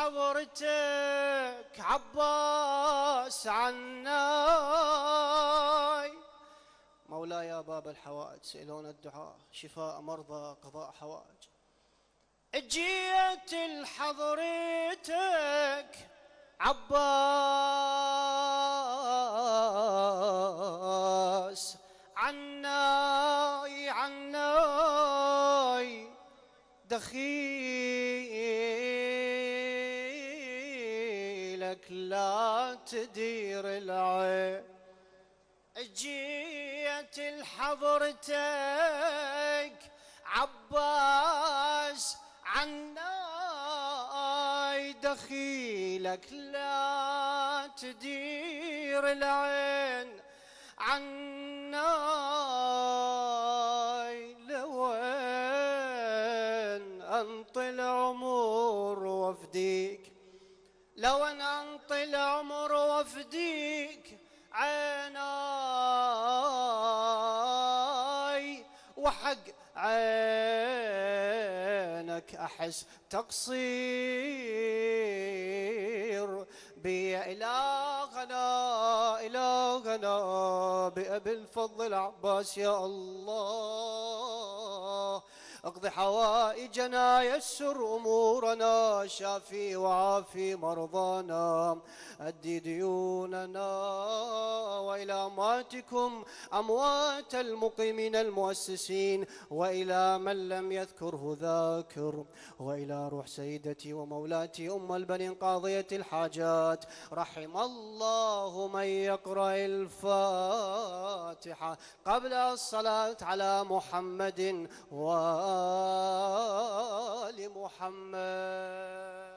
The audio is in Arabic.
حضرتك عباس عناي. مولاي يا باب الحوائج سئلون الدعاء، شفاء مرضى، قضاء حوائج. جيت لحضرتك عباس عناي عناي، دخيلك لا تدير العين. جيت لحضرتك عباس عناي، دخيلك لا تدير العين عناي. لوين انطي العمر وافديك، لو انطي العمر وافديك عيناي، وحق عينك احس تقصير بي. الهنا الهنا بأبي الفضل العباس يا الله، اقضي حوائجنا، يسر امورنا، شافي وعافي مرضانا، ادي ديوننا. والى امواتكم اموات المقيمين المؤسسين، والى من لم يذكره ذاكر، والى روح سيدتي ومولاتي ام البنين قاضية الحاجات. رحم الله من يقرأ الفاتحة قبل الصلاة على محمد وآل محمد.